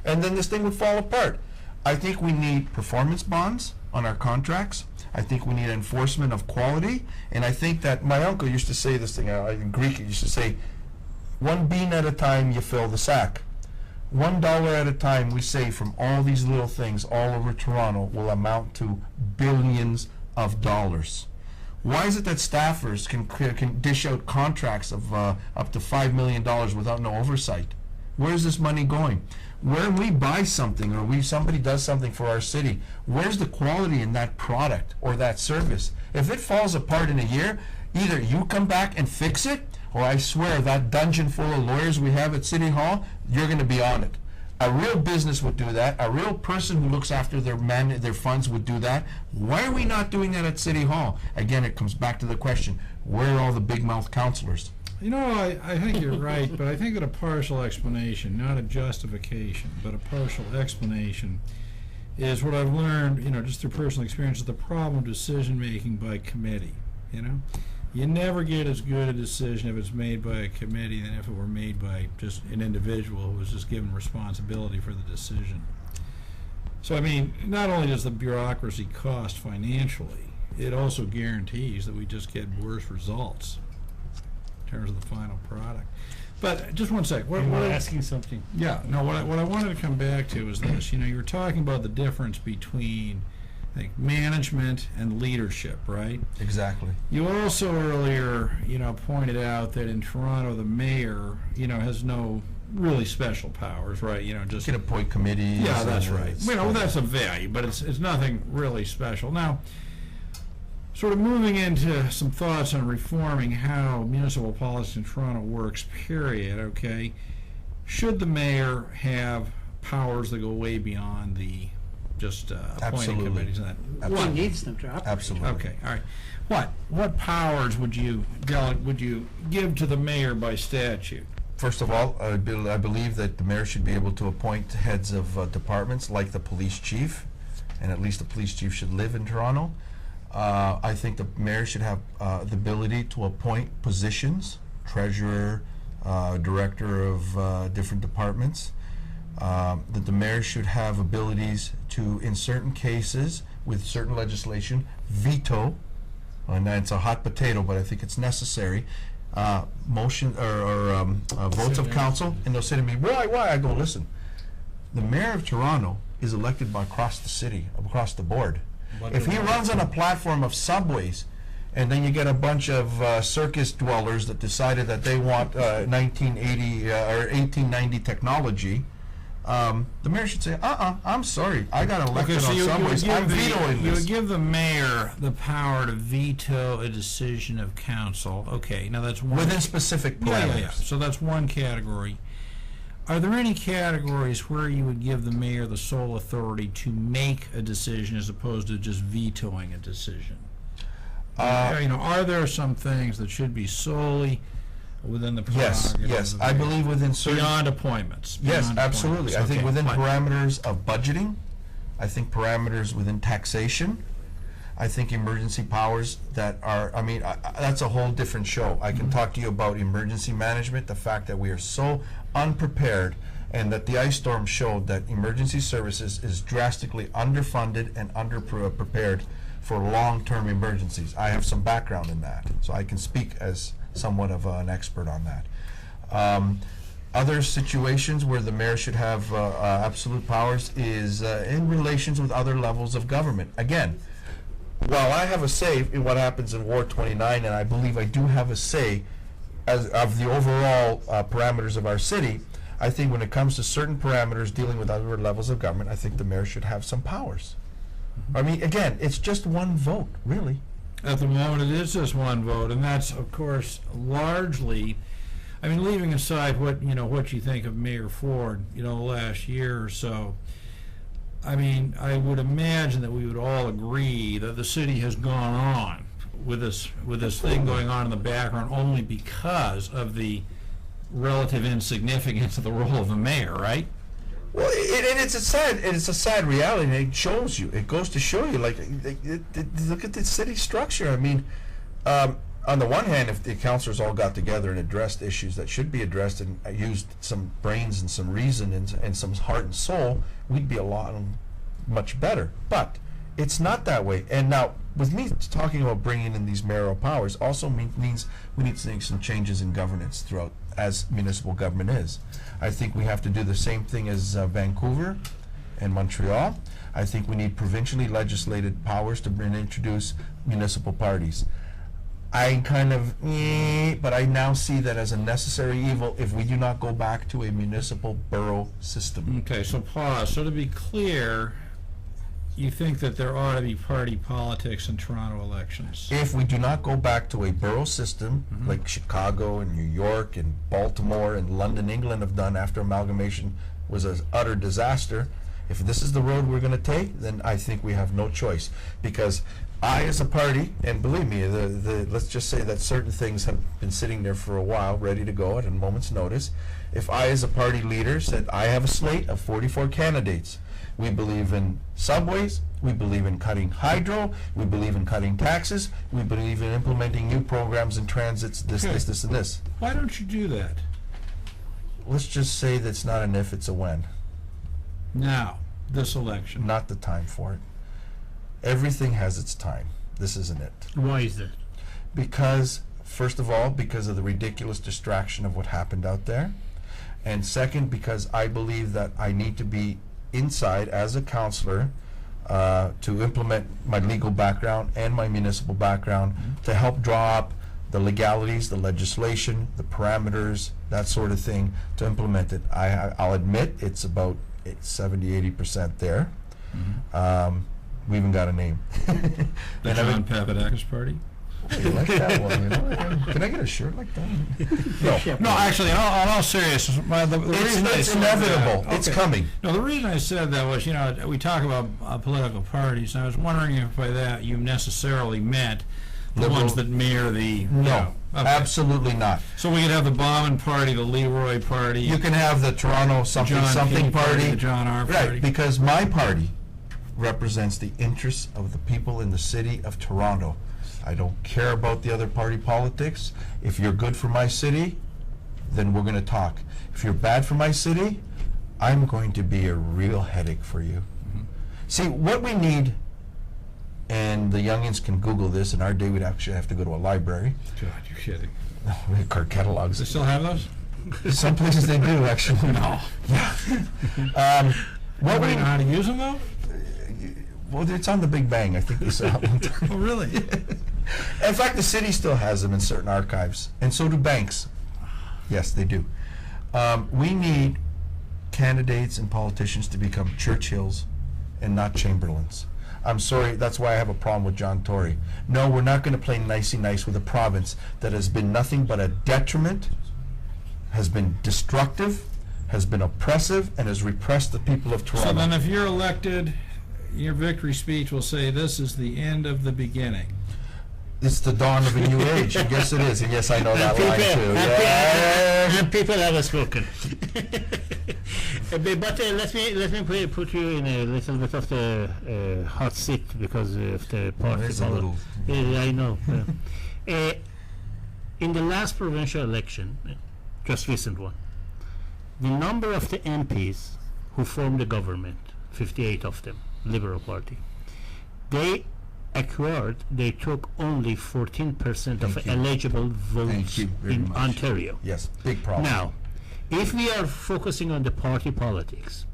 and then this thing would fall apart. I think we need performance bonds on our contracts. I think we need enforcement of quality, and I think that my uncle used to say this thing, in Greek he used to say, one bean at a time you fill the sack. $1 at a time we save from all these little things all over Toronto will amount to billions of dollars. Why is it that staffers can dish out contracts of up to $5 million without no oversight? Where's this money going? When we buy something or somebody does something for our city, where's the quality in that product or that service? If it falls apart in a year, either you come back and fix it, or I swear that dungeon full of lawyers we have at City Hall, you're going to be on it. A real business would do that. A real person who looks after their funds would do that. Why are we not doing that at City Hall? Again, it comes back to the question, where are all the big mouth councilors? You know, I think you're right, but I think that a partial explanation, not a justification, but a partial explanation is what I've learned, just through personal experience, is the problem of decision-making by committee, You never get as good a decision if it's made by a committee than if it were made by just an individual who was just given responsibility for the decision. So, I mean, not only does the bureaucracy cost financially, it also guarantees that we just get worse results in terms of the final product. But just one sec. You were asking something. Yeah, no, what I wanted to come back to is this. You were talking about the difference between, I think, management and leadership, right? Exactly. You also earlier, pointed out that in Toronto, the mayor, has no really special powers, right? Just Can appoint committees. yeah, that's right. That's a value, but it's nothing really special. Now, sort of moving into some thoughts on reforming how municipal politics in Toronto works, period, okay? Should the mayor have powers that go way beyond the just appointing Absolutely. committees and that? He needs them to operate. Absolutely. Okay, all right. What powers would you give to the mayor by statute? First of all, I believe that the mayor should be able to appoint heads of departments like the police chief, and at least the police chief should live in Toronto. I think the mayor should have the ability to appoint positions, treasurer, director of different departments. That the mayor should have abilities to, in certain cases, with certain legislation, veto, and it's a hot potato, but I think it's necessary, motion or votes of council, and they'll say to me, why? I go, listen, the mayor of Toronto is elected by across the city, across the board. If he runs on a platform of subways, and then you get a bunch of circus dwellers that decided that they want 1980 or 1890 technology, the mayor should say, I'm sorry, I got elected on subways, I'm vetoing You this. would give the mayor the power to veto a decision of council. Okay, now that's one. Within specific parameters. Yeah. So that's one category. Are there any categories where you would give the mayor the sole authority to make a decision as opposed to just vetoing a decision? Are there some things that should be solely within the prerogatives Yes, of the I mayor? believe within certain... Beyond appointments. Yes, beyond absolutely. I appointments. think Okay, within fine. parameters of budgeting, I think parameters within taxation, I think emergency powers that are, that's a whole different show. I can talk to you about emergency management, the fact that we are so unprepared, and that the ice storm showed that emergency services is drastically underfunded and underprepared for long-term emergencies. I have some background in that, so I can speak as somewhat of an expert on that. Other situations where the mayor should have absolute powers is in relations with other levels of government. Again, while I have a say in what happens in Ward 29, and I believe I do have a say as of the overall parameters of our city, I think when it comes to certain parameters dealing with other levels of government, I think the mayor should have some powers. Again, it's just one vote, really. At the moment, it is just one vote, and that's, of course, largely, leaving aside what you think of Mayor Ford, the last year or so. I would imagine that we would all agree that the city has gone on with this thing going on in the background only because of the relative insignificance of the role of the mayor, right? Well, it's a sad reality, and it shows you. It goes to show you, look at the city structure. I mean, on the one hand, if the councilors all got together and addressed issues that should be addressed and used some brains and some reason and some heart and soul, we'd be a lot much better. But it's not that way. And now, with me talking about bringing in these mayoral powers also means we need to make some changes in governance throughout, as municipal government is. I think we have to do the same thing as Vancouver and Montreal. I think we need provincially legislated powers to introduce municipal parties. I kind of, but I now see that as a necessary evil if we do not go back to a municipal borough system. Okay, so pause. So to be clear, you think that there ought to be party politics in Toronto elections? If we do not go back to a borough system like Chicago and New York and Baltimore and London, England have done after amalgamation was an utter disaster, if this is the road we're going to take, then I think we have no choice. Because I, as a party, and believe me, let's just say that certain things have been sitting there for a while, ready to go at a moment's notice. If I, as a party leader, said I have a slate of 44 candidates, we believe in subways, we believe in cutting hydro, we believe in cutting taxes, we believe in implementing new programs in transits, this, and this. Why don't you do that Let's just say that's not an if, it's a when. now, this election? Not the time for it. Everything has its time. This isn't it. Why is that? Because, first of all, because of the ridiculous distraction of what happened out there. And second, because I believe that I need to be inside as a councillor to implement my legal background and my municipal background to help draw up the legalities, the legislation, the parameters, that sort of thing, to implement it. I'll admit it's about 70-80% there. We even got a name. The John Papadakis party? You like that one, you know? Can I get a shirt like that? No, actually, in all seriousness, the reason I It's said inevitable. that- It's okay. coming. No, the reason I said that was, we talk about political parties, and I was wondering if by that you necessarily meant the Liberal- ones that mirror the... No, Okay. absolutely not. So we could have the Bauman party, the LeRoy party, You can have the Toronto something John something King party. the John R. party. Right, because my party represents the interests of the people in the city of Toronto. I don't care about the other party politics. If you're good for my city, then we're going to talk. If you're bad for my city, I'm going to be a real headache for you. See, what we need, and the youngins can Google this, in our day we'd actually have to go to a library. God, you're kidding. We have card catalogs. They still have those? Some places they do, actually. No. Yeah. What Nobody we know how to use them, though? Well, it's on the Big Bang. I think they saw it one time. Oh, really? In fact, the city still has them in certain archives, and so do banks. Yes, they do. We need candidates and politicians to become Churchills and not Chamberlains. I'm sorry, that's why I have a problem with John Tory. No, we're not going to play nicey nice with a province that has been nothing but a detriment, has been destructive, has been oppressive, and has repressed the people of Toronto. So then if you're elected, your victory speech will say, this is the end of the beginning. It's the dawn of a new age. Yes, it is. And yes, I know that line too. Yeah. And people have spoken. But let me put you in a little bit of the hot seat because of the party. There's a little. Yeah, I know. In the last provincial election, just recent one, the number of the MPs who formed the government, 58 of them, Liberal Party, they took only 14% of Thank you. eligible votes Thank you very in much. Ontario. Yes, big problem. Now, if we are focusing on the party politics,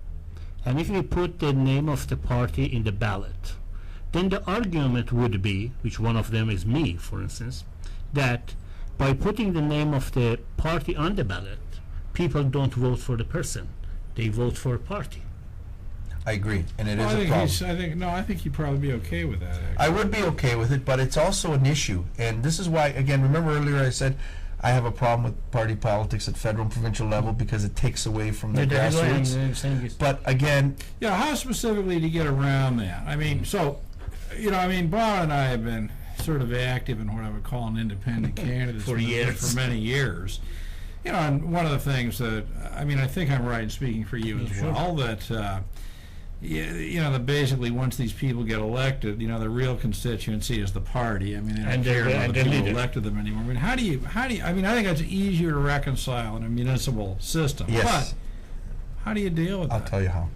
and if we put the name of the party in the ballot, then the argument would be, which one of them is me, for instance, that by putting the name of the party on the ballot, people don't vote for the person, they vote for a party. I agree, and it is Well, a problem. I think you'd probably be okay with that, actually. I would be okay with it, but it's also an issue, and this is why, again, remember earlier I said I have a problem with party politics at federal and provincial level because it takes away from the grassroots. But again, Yeah, how specifically do you get around that? I mean, Bob and I have been sort of active in what I would call an independent candidate For years. for many years. You know, and one of the things that, I mean, I think I'm right in speaking for you as well, that, you know, that basically once these people get elected, you know, the real constituency is the party. I mean, they don't care about the people who elected them anymore. I mean, how do you, I mean, I think that's easier to reconcile in a municipal system. Yes. But how do you deal with I'll that? tell you how.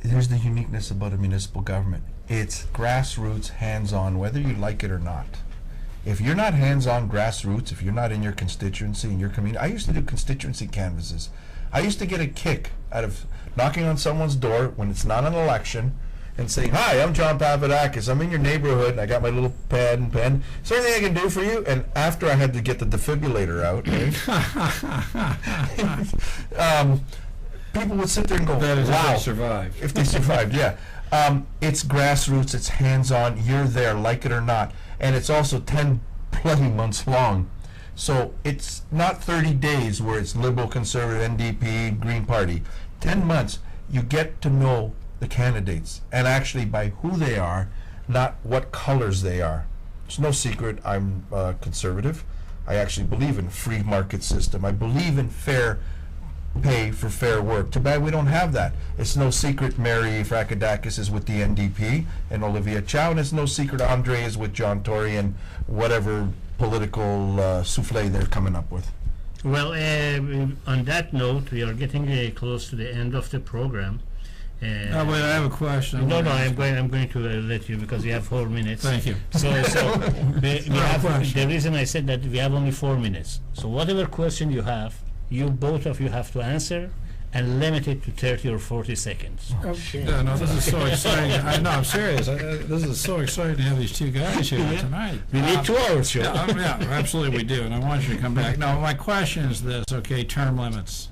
Here's the uniqueness about a municipal government. It's grassroots, hands-on, whether you like it or not. If you're not hands-on grassroots, if you're not in your constituency, in your community, I used to do constituency canvases. I used to get a kick out of knocking on someone's door when it's not an election and saying, "Hi, I'm John Papadakis. I'm in your neighborhood, and I got my little pad and pen. Is there anything I can do for you?" And after I had to get the defibrillator out, right? People would sit there and go, That is how "Wow." they survive. If they survived, yeah. It's grassroots, it's hands-on, you're there, like it or not. And it's also 10 bloody months long. So it's not 30 days where it's liberal, conservative, NDP, Green Party. 10 months, you get to know the candidates, and actually by who they are, not what colors they are. It's no secret I'm conservative. I actually believe in free market system. I believe in fair pay for fair work. Too bad we don't have that. It's no secret Mary-Margaret is with the NDP and Olivia Chow, and it's no secret Andre is with John Tory and whatever political souffle they're coming up with. Well, on that note, we are getting close to the end of the program. Oh, wait, I have a question. No, I'm going to let you because we have 4 minutes. Thank you. So we have, the reason I said that we have only 4 minutes. So whatever question you have, both of you have to answer and limit it to 30 or 40 seconds. Okay. Yeah, no, this is so exciting. I'm serious. This is so exciting to have these two guys here tonight. We need 2 hours, sure. Yeah, absolutely we do, and I want you to come back. No, my question is this, okay, term limits.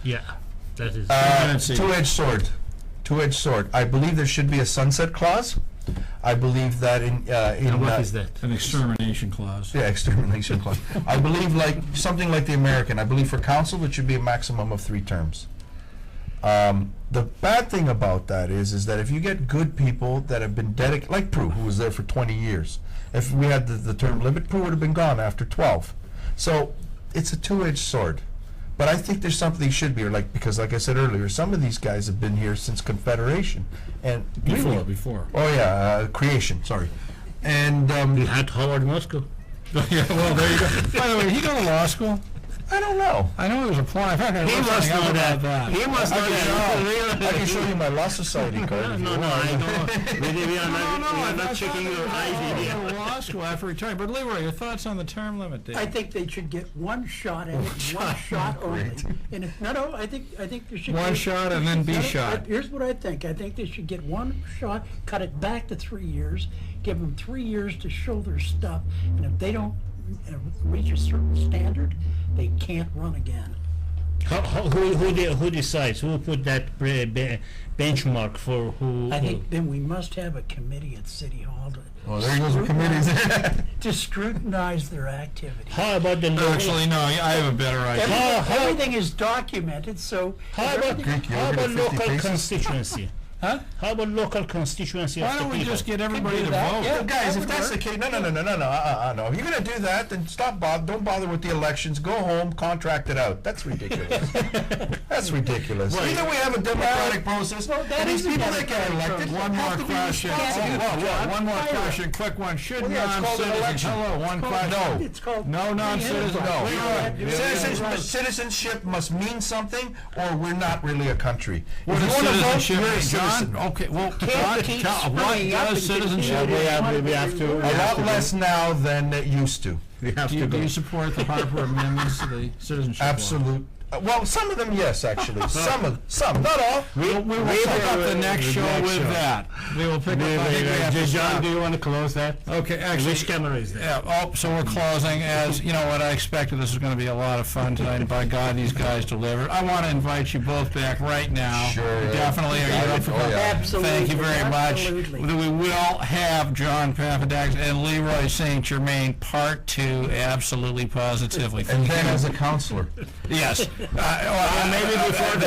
Yeah, that is. Two-edged sword. Two-edged sword. I believe there should be a sunset clause. I believe that and what is that? An extermination clause. Yeah, extermination clause. I believe like something like the American. I believe for council it should be a maximum of 3 terms. The bad thing about that is that if you get good people that have been dedicated, like Prue, who was there for 20 years. If we had the term limit, Prue would have been gone after 12. So it's a two-edged sword. But I think there's something should be, because like I said earlier, some of these guys have been here since Confederation. And Before. Oh yeah, creation, sorry. And We had Howard Moscow. Yeah, well, there you go. By the way, did he go to law school? I don't know. I know he was applying. I He must know that. He must know that. I can show you my law society card. if you No, want. I don't. We are not checking your ID. He went to law school after retiring. But LeRoy, your thoughts on the term limit, Dave? I think they should get one shot at it, one shot only. And if, no, I think they should. One get- shot and then be No, shot. Here's what I think. I think they should get one shot, cut it back to 3 years, give them 3 years to show their stuff, and if they don't reach a certain standard, they can't run again. Who decides? Who put that benchmark for who? I think then we must have a committee at City Hall Well, there goes the committees. to scrutinize their activity. How about the local? Actually, no, I have a better idea. Everything is documented, so. How about, Greek how yogurt about at 50 local pesos? constituency? Huh? How about local constituency Why of the don't we people? just get everybody to that, vote? yeah. Guys, that if would that's the work. case, no. If you're gonna do that, then don't bother with the elections. Go home, contract it out. That's ridiculous. That's ridiculous. Well, Either we have a democratic process, that and these is a people that get democratic elected process. One more have to be question. responsible. One more Fire it. question, quick one. Should Well, yeah, it's called an non-citizens, election. hello, one question. No. It's called. No non-citizens. No. Leroy, Citizenship must mean something, or we're not really a country. What If you does wanna vote, citizenship you're a mean, citizen. John? Okay, well, Can't John, keep what springing up does and citizenship continue mean? to- we have to. A lot less now than it used to. We have Do to you, do go. you support the Harper amendments to the citizenship law? Absolute. Well, some of them, yes, actually. Some, not all. We will pick up the next show with that. We will pick up. I think we have to John, stop. do you want to close that? Okay, actually. Which camera is that? Yeah, so we're closing. As you know, what I expected, this is going to be a lot of fun tonight, and by God, these guys delivered. I want to invite you both back right now. Sure. Definitely. Are you up for Oh, yeah. Absolutely. Thank you very much. Absolutely. We will have John Papadakis and LeRoy St. Germaine Part 2, absolutely positively. And then as a counselor. Yes. Maybe before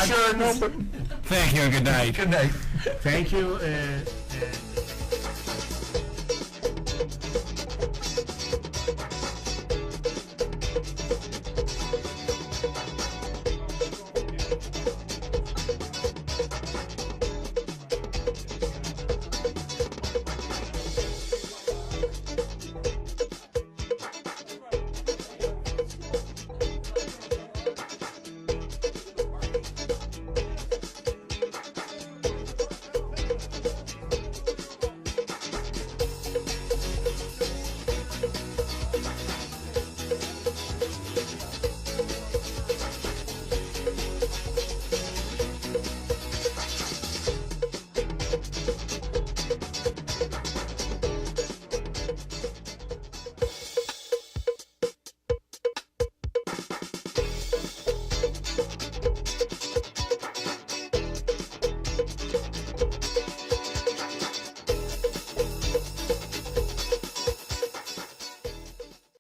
Sure, no, but Thank you and good night. good night. Thank you.